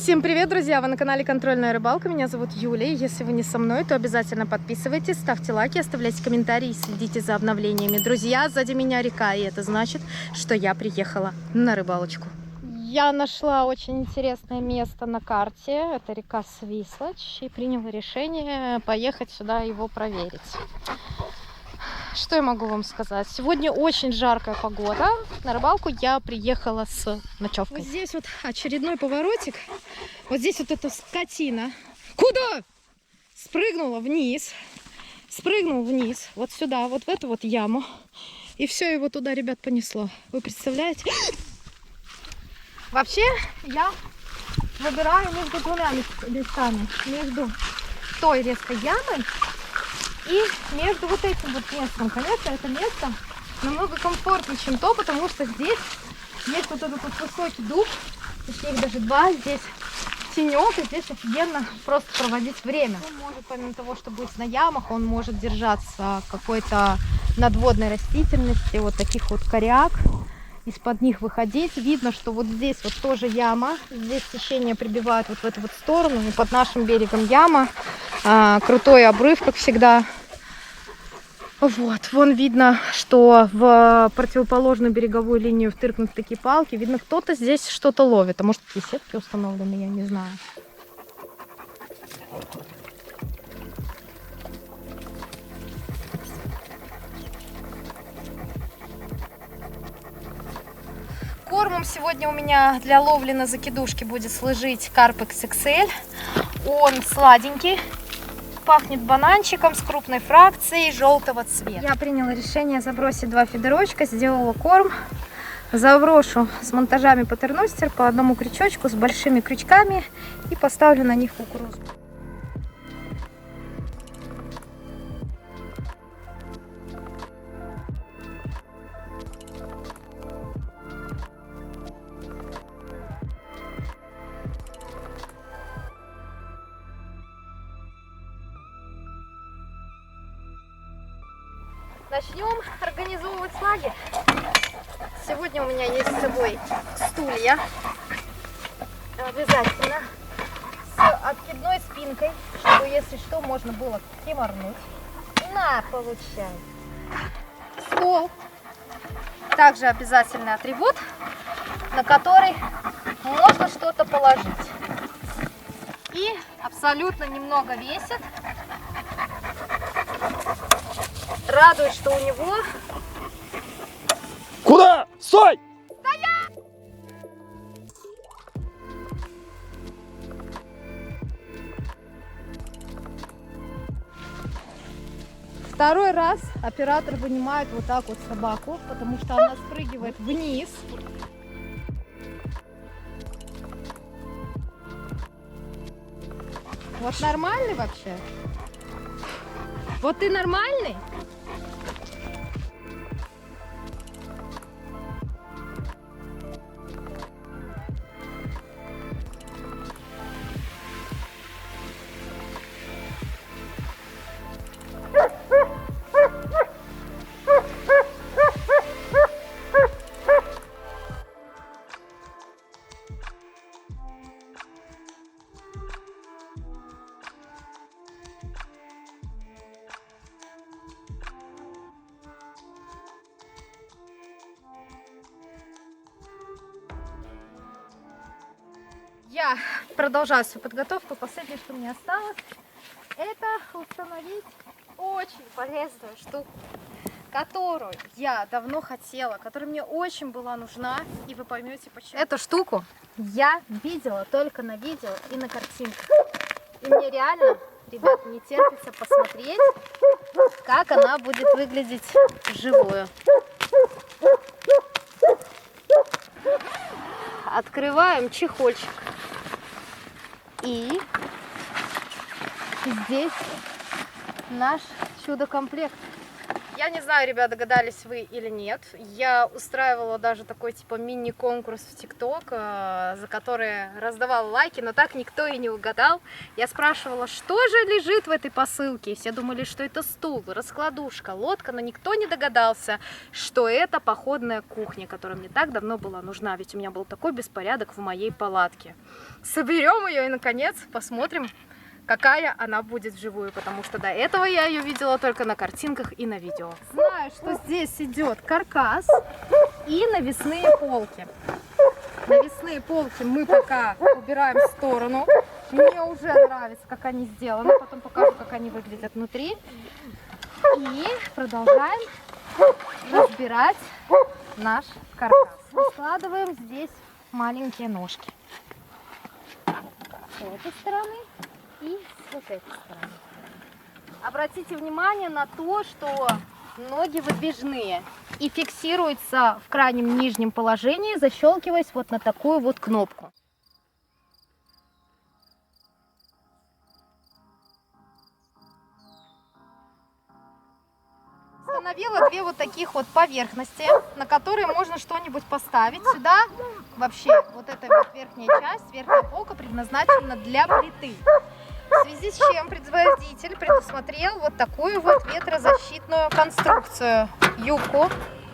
Всем привет, друзья! Вы на канале Контрольная рыбалка. Меня зовут Юлия. Если вы не со мной, то обязательно подписывайтесь, ставьте лайки, оставляйте комментарии и следите за обновлениями. Друзья, сзади меня река, и это значит, что я приехала на рыбалочку. Я нашла очень интересное место на карте. Это река Свислочь. И приняла решение поехать сюда его проверить. Что я могу вам сказать? Сегодня очень жаркая погода. На рыбалку я приехала с ночевкой. Вот здесь вот очередной поворотик. Вот здесь вот эта скотина. Куда? Спрыгнула вниз. Спрыгнул вниз. Вот сюда, вот в эту вот яму. И все, его туда, ребят, понесло. Вы представляете? Вообще, я выбираю между двумя местами. Между той резкой ямой и между вот этим вот местом. Конечно, это место намного комфортнее, чем то, потому что здесь есть вот этот вот высокий дуб, точнее их даже два, здесь тенек, и здесь офигенно просто проводить время. Он может, помимо того, что быть на ямах, он может держаться какой-то надводной растительности, вот таких вот коряк, из-под них выходить. Видно, что вот здесь вот тоже яма, здесь течение прибивает вот в эту вот сторону, и под нашим берегом яма, крутой обрыв, как всегда. Вот, вон видно, что в противоположную береговую линию втыркнуты такие палки. Видно, кто-то здесь что-то ловит. А может, такие сетки установлены, я не знаю. Кормом сегодня у меня для ловли на закидушке будет служить Carpex XL. Он сладенький. Пахнет бананчиком с крупной фракцией желтого цвета. Я приняла решение забросить два фидерочка, сделала корм. Заброшу с монтажами патерностер по одному крючочку с большими крючками и поставлю на них кукурузу. Начнем организовывать лагерь. Сегодня у меня есть с собой стулья. Обязательно. С откидной спинкой, чтобы, если что, можно было приморнуть. На, получай. Стол. Также обязательный атрибут, на который можно что-то положить. И абсолютно немного весит. Радует, что у него... Куда? Стой! Стоять! Второй раз оператор вынимает вот так вот собаку, потому что она спрыгивает вниз. Вот нормальный вообще? Вот ты нормальный? Я продолжаю свою подготовку. Последнее, что мне осталось, это установить очень полезную штуку, которую я давно хотела, которая мне очень была нужна, и вы поймете почему. Эту штуку я видела только на видео и на картинках. И мне реально, ребят, не терпится посмотреть, как она будет выглядеть вживую. Открываем чехольчик. И здесь наш чудо-комплект. Я не знаю, ребят, догадались вы или нет. Я устраивала даже такой типа мини-конкурс в ТикТок, за который раздавала лайки, но так никто и не угадал. Я спрашивала, что же лежит в этой посылке. Все думали, что это стул, раскладушка, лодка, но никто не догадался, что это походная кухня, которая мне так давно была нужна, ведь у меня был такой беспорядок в моей палатке. Соберем ее и, наконец, посмотрим, какая она будет вживую, потому что до этого я ее видела только на картинках и на видео. Знаю, что здесь идет каркас и навесные полки. Навесные полки мы пока убираем в сторону. Мне уже нравится, как они сделаны. Потом покажу, как они выглядят внутри. И продолжаем разбирать наш каркас. Складываем здесь маленькие ножки. С этой стороны и с вот этой стороны. Обратите внимание на то, что ноги выдвижные и фиксируются в крайнем нижнем положении, защелкиваясь вот на такую вот кнопку. Установила две вот таких вот поверхности, на которые можно что-нибудь поставить. Сюда вообще вот эта вот верхняя часть, верхняя полка предназначена для плиты. В связи с чем производитель предусмотрел вот такую вот ветрозащитную конструкцию, юбку.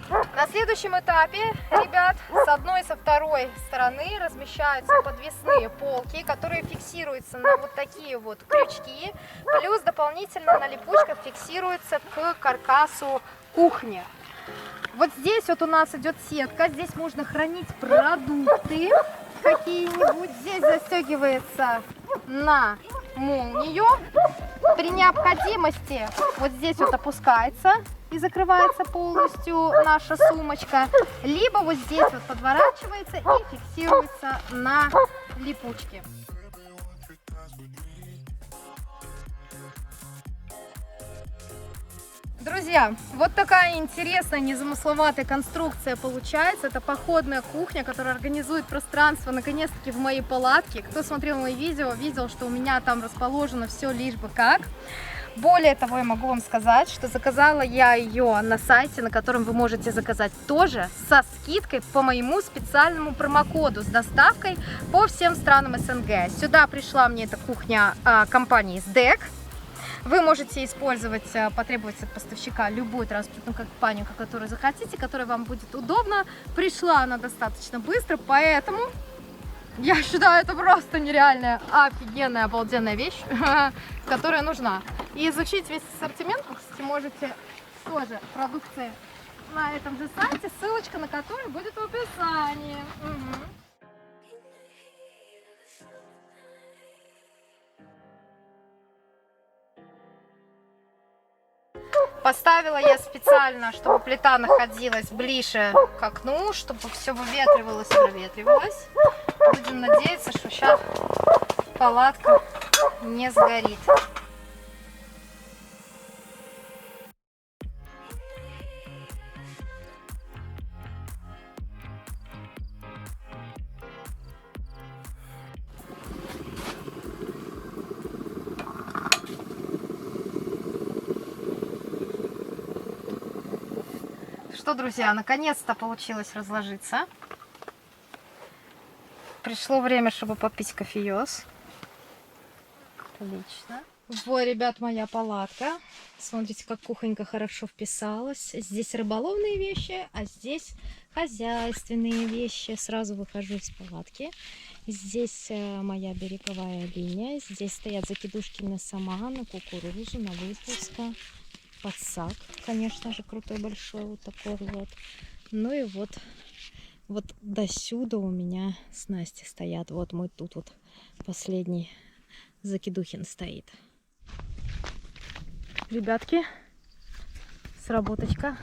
На следующем этапе, ребят, с одной и со второй стороны размещаются подвесные полки, которые фиксируются на вот такие вот крючки, плюс дополнительно на липучках фиксируются к каркасу кухни. Вот здесь вот у нас идет сетка, здесь можно хранить продукты какие-нибудь, здесь застегивается на молнию. При необходимости вот здесь вот опускается и закрывается полностью наша сумочка, либо вот здесь вот подворачивается и фиксируется на липучке. Друзья, вот такая интересная, незамысловатая конструкция получается. Это походная кухня, которая организует пространство, наконец-таки, в моей палатке. Кто смотрел мои видео, видел, что у меня там расположено все лишь бы как. Более того, я могу вам сказать, что заказала я ее на сайте, на котором вы можете заказать тоже со скидкой по моему специальному промокоду с доставкой по всем странам СНГ. Сюда пришла мне эта кухня компании SDEC. Вы можете использовать, потребовать от поставщика любую транспортную компанию, которую захотите, которая вам будет удобна. Пришла она достаточно быстро, поэтому я считаю, это просто нереальная, офигенная, обалденная вещь, которая нужна. И изучить весь ассортимент вы, кстати, можете тоже продукции на этом же сайте, ссылочка на который будет в описании. Поставила я специально, чтобы плита находилась ближе к окну, чтобы все выветривалось и проветривалось. Будем надеяться, что сейчас палатка не сгорит. Что, друзья, наконец-то получилось разложиться. Пришло время, чтобы попить кофеёс. Отлично. Вот, ребят, моя палатка. Смотрите, как кухонька хорошо вписалась. Здесь рыболовные вещи, а здесь хозяйственные вещи. Сразу выхожу из палатки. Здесь моя береговая линия. Здесь стоят закидушки на саман, на кукурузу, на выпуска. Подсак, конечно же, крутой, большой, вот такой вот. Ну и вот до сюда у меня снасти стоят. Вот мой тут вот последний закидухин стоит. Ребятки, сработочка.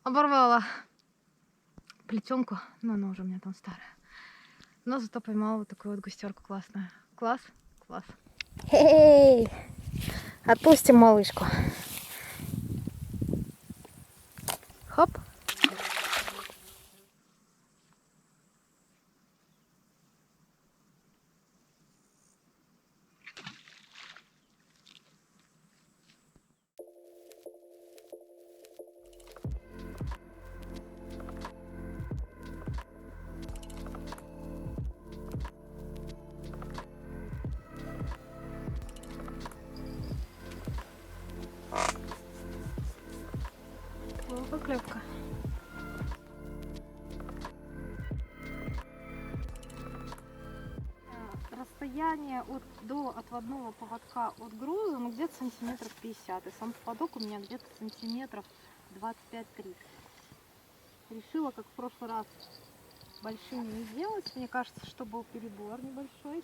Оборвала плетенку, но она уже у меня там старая. Но зато поймала вот такую вот густерку классную. Класс, класс. Эй! Отпустим малышку. Хоп. Поклевка. Расстояние до отводного поводка от груза, ну, где-то сантиметров 50. И сам поводок у меня где-то сантиметров 25-30. Решила, как в прошлый раз, большими не делать. Мне кажется, что был перебор небольшой.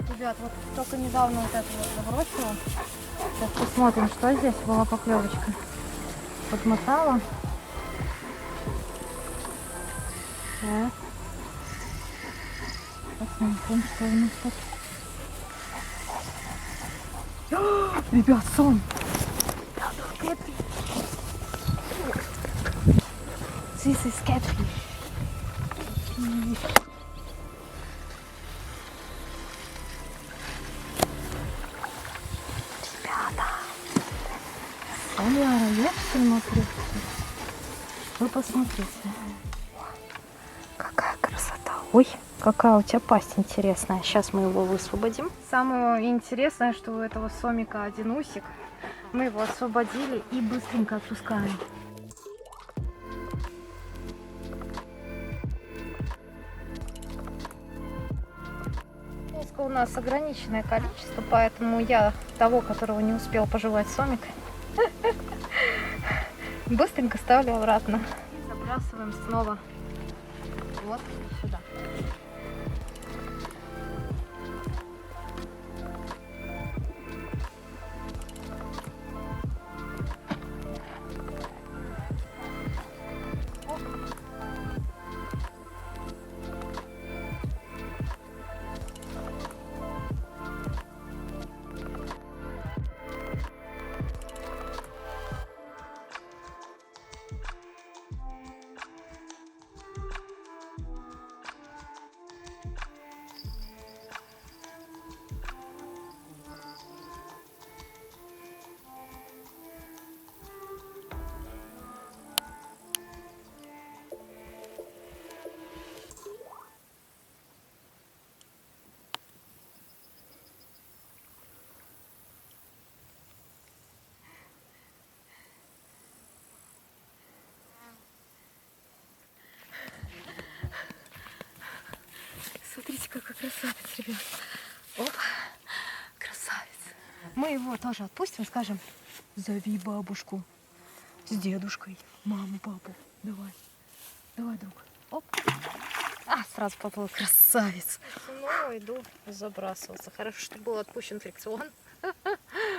Ребят, вот только недавно вот это вот забросила. Сейчас посмотрим, что здесь была поклевочка. Подмотала. Так. Посмотрим, что у нас тут. Ребят, сон! This is catfish. Соляра, я смотрю. Вы посмотрите. Какая красота. Ой, какая у тебя пасть интересная. Сейчас мы его высвободим. Самое интересное, что у этого сомика один усик. Мы его освободили и быстренько отпускаем. У нас ограниченное количество, поэтому я того, которого не успел пожевать сомик, быстренько ставлю обратно. И забрасываем снова вот сюда. Смотрите, какой красавец, ребят. Оп, красавец. Мы его тоже отпустим, скажем, зови бабушку с дедушкой, маму, папу. Давай, давай, друг. Оп. Сразу поплыл, красавец. Снова иду забрасываться. Хорошо, что был отпущен фрикцион.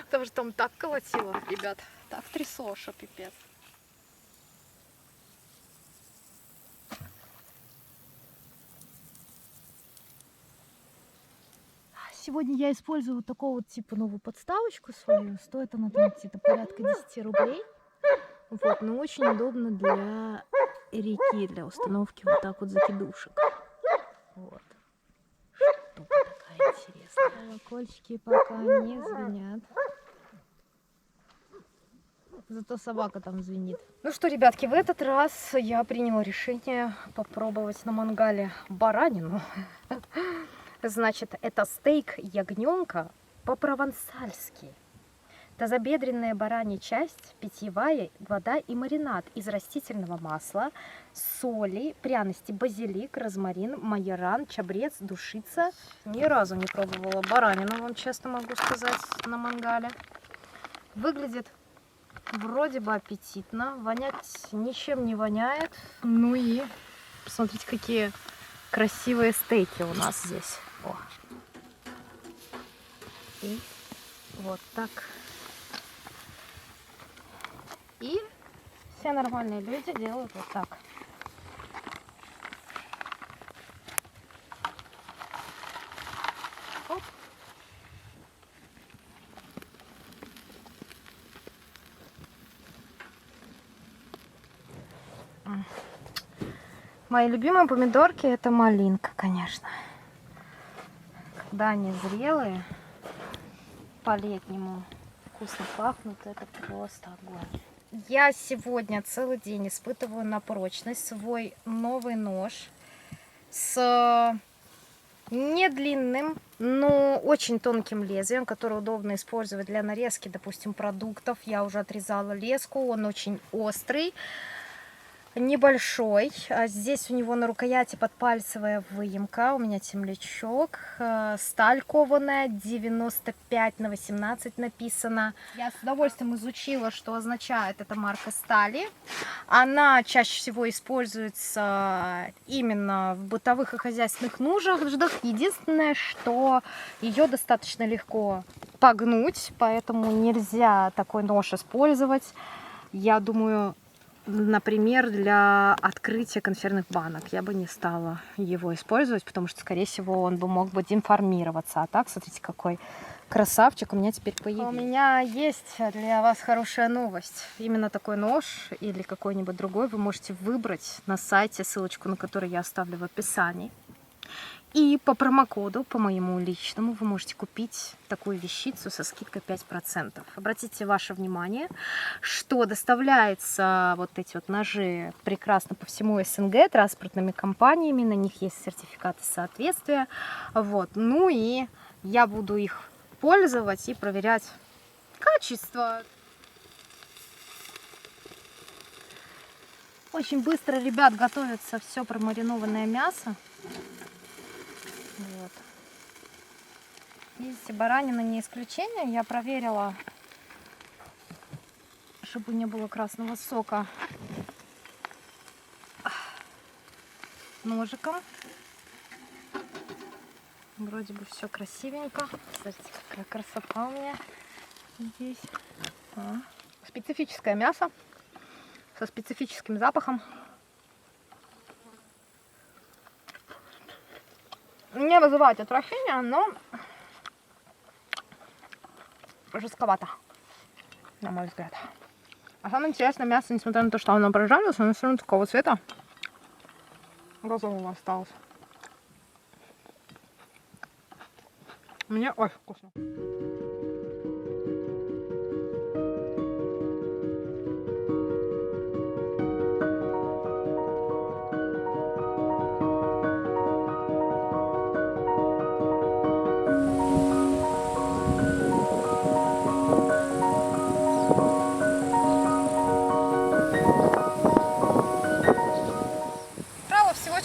Потому что там так колотило, ребят. Так трясло, что пипец. Сегодня я использую вот такого вот типа новую подставочку свою. Стоит она там где-то порядка 10 рублей. Вот, но очень удобно для реки, для установки вот так вот закидушек. Вот. Штука такая интересная. Колокольчики пока не звенят. Зато собака там звенит. Ну что, ребятки, в этот раз я приняла решение попробовать на мангале баранину. Значит, это стейк ягненка по-провансальски. Тазобедренная баранья часть, питьевая вода и маринад из растительного масла, соли, пряности, базилик, розмарин, майоран, чабрец, душица. Ни разу не пробовала баранину, вам честно могу сказать, на мангале. Выглядит Вроде бы аппетитно, вонять ничем не воняет. Ну и посмотрите, какие красивые стейки у нас здесь. О. И вот так. И все нормальные люди делают вот так. Оп. Мои любимые помидорки — это малинка, конечно. Когда они зрелые, по-летнему вкусно пахнут, это просто огонь. Я сегодня целый день испытываю на прочность свой новый нож с не длинным, но очень тонким лезвием, который удобно использовать для нарезки, допустим, продуктов. Я уже отрезала леску, он очень острый, небольшой. Здесь у него на рукояти подпальцевая выемка, у меня темлячок, сталь кованая, 95/18 написано. Я с удовольствием изучила, что означает эта марка стали. Она чаще всего используется именно в бытовых и хозяйственных нуждах. Единственное, что ее достаточно легко погнуть, поэтому нельзя такой нож использовать. Я думаю, например, для открытия консервных банок я бы не стала его использовать, потому что, скорее всего, он бы мог бы деформироваться. А так, смотрите, какой красавчик у меня теперь появился. У меня есть для вас хорошая новость. Именно такой нож или какой-нибудь другой вы можете выбрать на сайте, ссылочку на который я оставлю в описании. И по промокоду, по моему личному, вы можете купить такую вещицу со скидкой 5%. Обратите ваше внимание, что доставляются вот эти вот ножи прекрасно по всему СНГ транспортными компаниями, на них есть сертификаты соответствия. Вот. Ну и я буду их пользовать и проверять качество. Очень быстро, ребят, готовится все промаринованное мясо. Вот. Видите, баранина не исключение. Я проверила, чтобы не было красного сока, ножиком. Вроде бы все красивенько. Смотрите, какая красота у меня здесь. Специфическое мясо со специфическим запахом. Не вызывает отвращения, но жестковато, на мой взгляд. А самое интересное, мясо, несмотря на то, что оно прожарилось, оно все равно такого цвета розового осталось. Мне очень вкусно.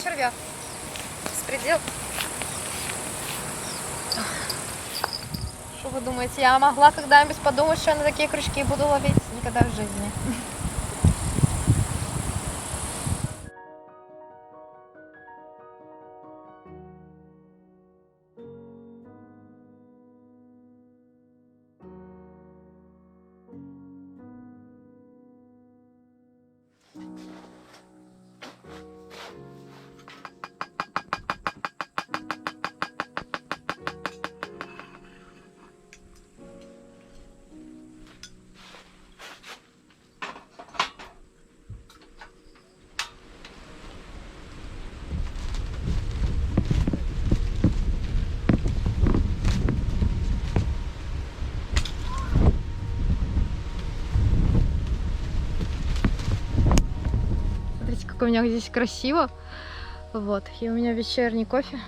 Червя. Беспредел. Что вы думаете, я могла когда-нибудь подумать, что я на такие крючки буду ловить? Никогда в жизни. Как у меня здесь красиво. Вот. И у меня вечерний кофе.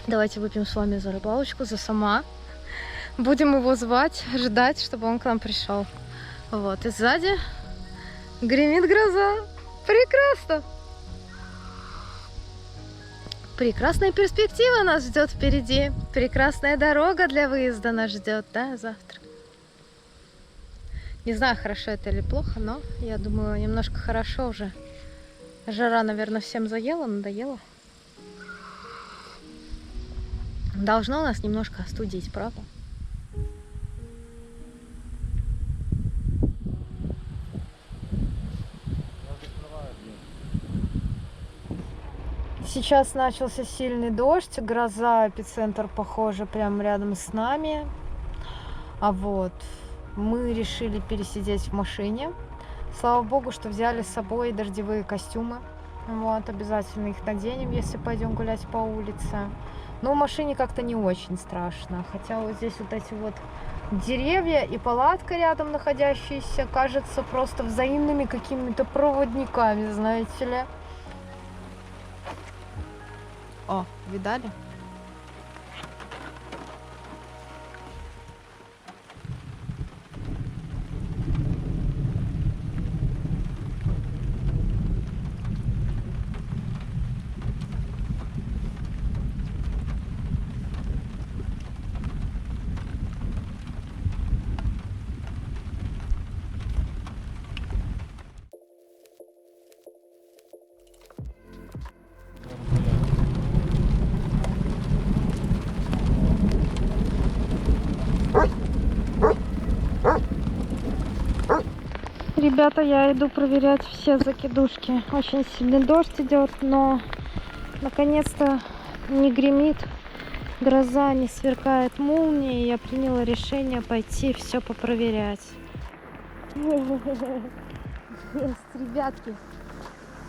Давайте выпьем с вами за рыбалочку, за сама. Будем его звать, ждать, чтобы он к нам пришел. Вот. И сзади гремит гроза. Прекрасно! Прекрасная перспектива нас ждет впереди. Прекрасная дорога для выезда нас ждет, да, завтра. Не знаю, хорошо это или плохо, но я думаю, немножко хорошо уже. Жара, наверное, всем заела, надоела. Должно нас немножко остудить, правда? Сейчас начался сильный дождь, гроза, эпицентр, похоже, прямо рядом с нами. А вот мы решили пересидеть в машине. Слава богу, что взяли с собой дождевые костюмы. Вот, обязательно их наденем, если пойдем гулять по улице. Но в машине как-то не очень страшно. Хотя вот здесь вот эти вот деревья и палатка рядом находящиеся кажутся просто взаимными какими-то проводниками, знаете ли. О, видали? Ребята, я иду проверять все закидушки. Очень сильный дождь идет, но наконец-то не гремит гроза, не сверкает молния. Я приняла решение пойти все попроверять. Есть, ребятки,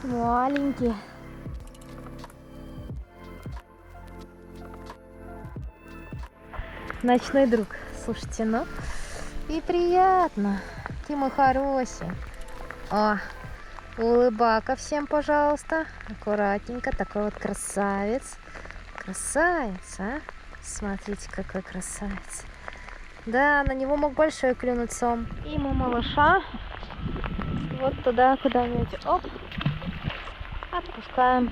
маленькие. Ночной друг. Слушайте, ну и приятно. Ты мой хороший. О, улыбака всем, пожалуйста. Аккуратненько. Такой вот красавец. Красавец, а? Смотрите, какой красавец. Да, на него мог большой клюнуть сом. И мы малыша вот туда куда-нибудь. Оп. Отпускаем.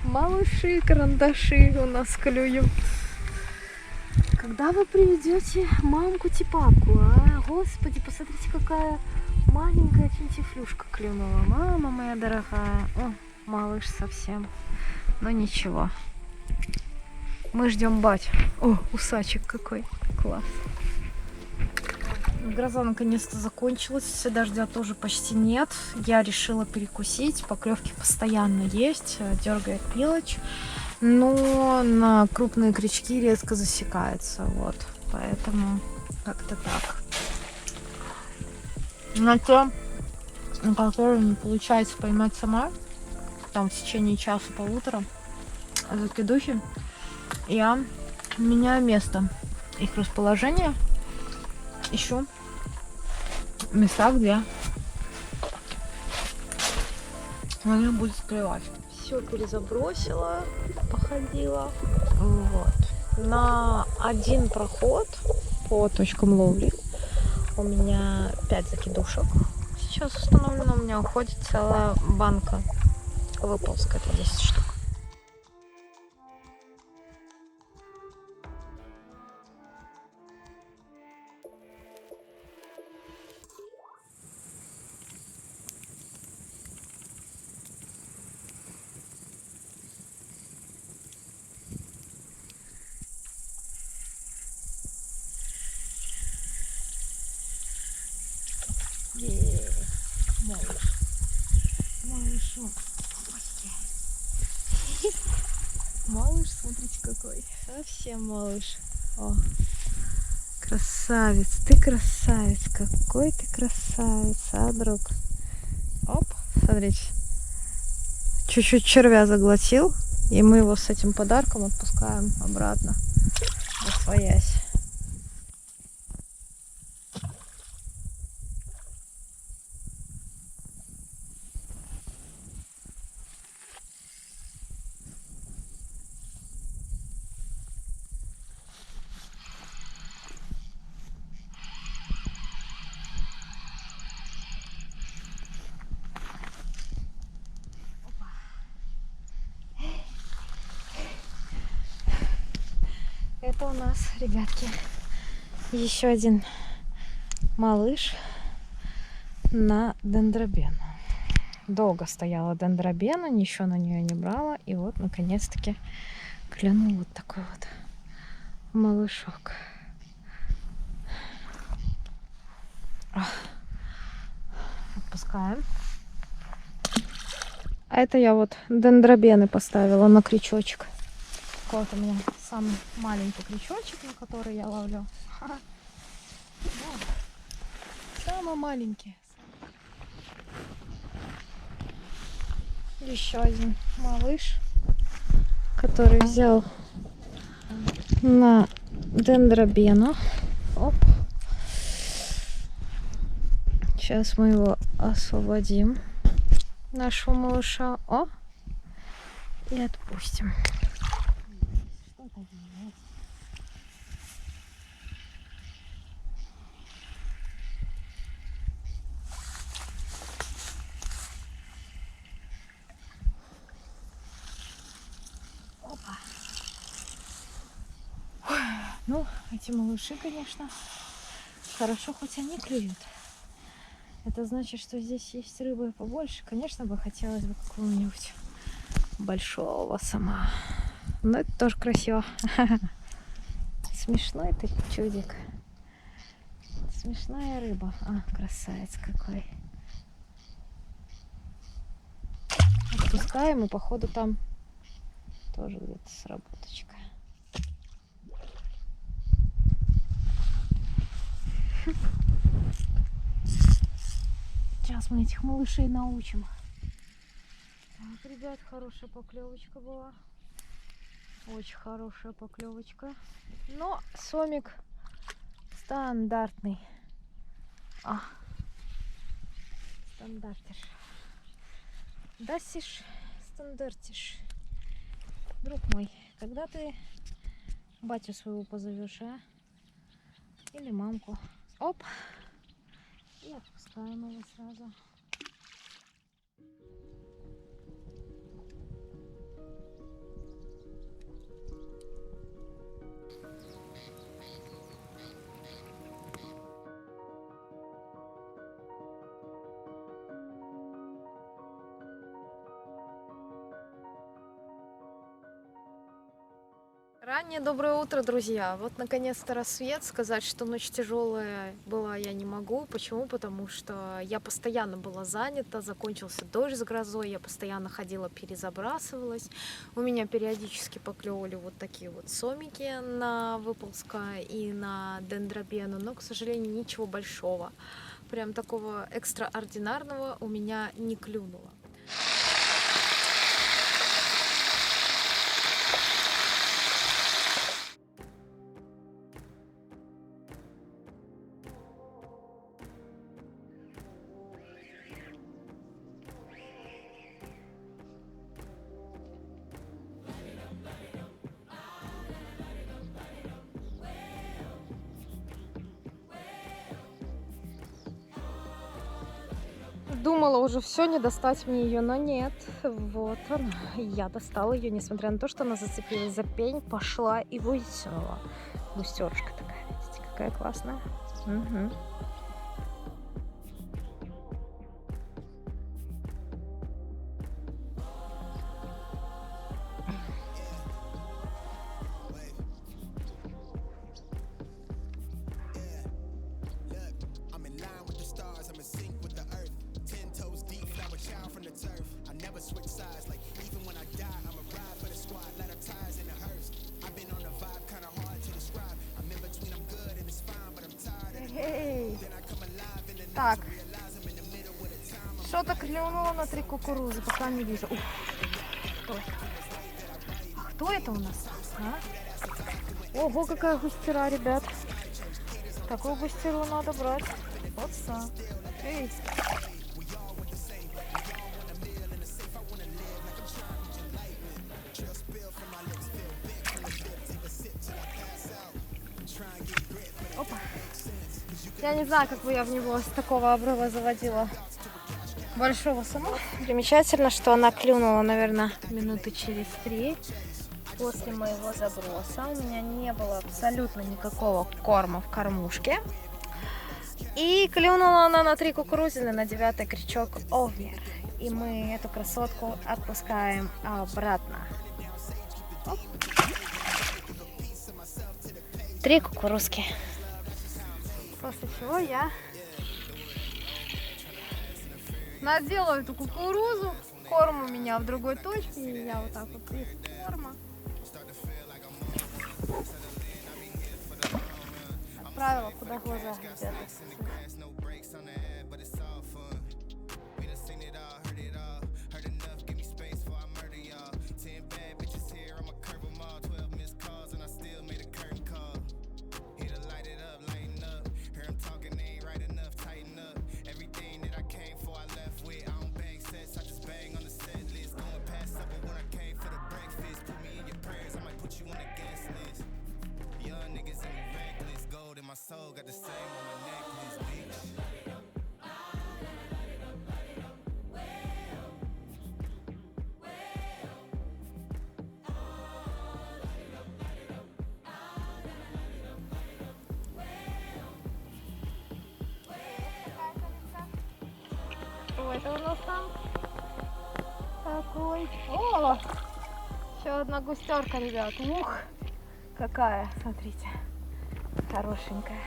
Малыши, карандаши у нас клюют. Когда вы приведете мамку-типапку, а? Господи, посмотрите, какая маленькая финтифлюшка клюнула. Мама моя дорогая. О, малыш совсем. Но ничего. Мы ждем батю. О, усачек какой. Класс. Гроза наконец-то закончилась. Дождя тоже почти нет. Я решила перекусить. Поклевки постоянно есть. Дергает мелочь. Но на крупные крючки резко засекается. Вот. Поэтому как-то так. На то, на котором не получается поймать сама, там в течение часа-полутора закидухи, я меняю место их расположения. Ищу места, где на них будет клевать. Все перезабросила, походила. Вот. На один проход по точкам ловли у меня 5 закидушек. Сейчас установлено, у меня уходит целая банка выползка, это 10 штук. Малыш. Малышок. Малыш, смотрите какой. Совсем малыш. О, красавец. Ты красавец. Какой ты красавец, а, друг? Оп, смотрите. Чуть-чуть червя заглотил. И мы его с этим подарком отпускаем обратно. Освоясь. опа, у нас, ребятки, еще один малыш на дендробену. Долго стояла дендробена, ничего на нее не брала. И вот, наконец-таки, клюнул вот такой вот малышок. Отпускаем. А это я вот дендробены поставила на крючочек. Вот у меня самый маленький крючочек, на который я ловлю. Самый маленький. Еще один малыш, который взял на дендробену. Оп. Сейчас мы его освободим, нашего малыша. О! И отпустим. Опа. Ну, эти малыши, конечно, хорошо, хоть они клюют. Это значит, что здесь есть рыбы побольше. Конечно, бы хотелось бы какого-нибудь большого сама. Но это тоже красиво. Смешной ты чудик. Смешная рыба. А, красавец какой. Отпускаем, и походу там тоже где-то сработочка. Сейчас мы этих малышей научим. Так, ребят, хорошая поклевочка была. Очень хорошая поклевочка. Но сомик стандартный. Стандартиш. Дасиш, стандартиш. Друг мой, когда ты батю своего позовешь, а? Или мамку. Оп. И отпускаем его сразу. Раннее доброе утро, друзья. Вот наконец-то рассвет. Сказать, что ночь тяжелая была, я не могу. Почему? Потому что я постоянно была занята, закончился дождь с грозой, я постоянно ходила, перезабрасывалась. У меня периодически поклевывали вот такие вот сомики на выползка и на дендробену, но, к сожалению, ничего большого, прям такого экстраординарного у меня не клюнуло. Думала уже все, не достать мне ее, но нет. Вот она. Я достала ее, несмотря на то, что она зацепилась за пень, пошла и вытянула. Густерушка такая, видите, какая классная. Угу. Так, что-то клюнуло на 3 кукурузы, пока не вижу. Ух, кто это у нас? А? Ого, какая густера, ребят. Такую густеру надо брать. Вот сам. Эй. Опа. Я не знаю, как бы я в него с такого обрыва заводила большого сама. Примечательно, что она клюнула, наверное, минуты через 3. После моего заброса у меня не было абсолютно никакого корма в кормушке. И клюнула она на 3 кукурузины, на 9-й крючок овнер. И мы эту красотку отпускаем обратно. Оп. 3 кукурузки. После чего я наделаю эту кукурузу. Корм у меня в другой точке. И я вот так вот без корма отправила, куда глаза глядят. Soul got the same on my necklace, bitch. Что это у нас там такой? О! Еще одна густерка, ребят. Ух! Какая, смотрите. Хорошенькая.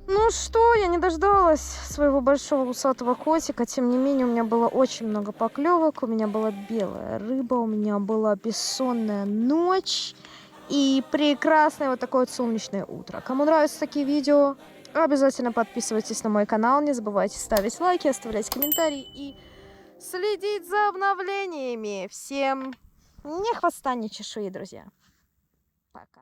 Ну что, я не дождалась своего большого усатого котика. Тем не менее, у меня было очень много поклевок. У меня была белая рыба, у меня была бессонная ночь и прекрасное вот такое вот солнечное утро. Кому нравятся такие видео, обязательно подписывайтесь на мой канал. Не забывайте ставить лайки, оставлять комментарии и следить за обновлениями. Всем ни хвоста, ни чешуи, друзья. Пока.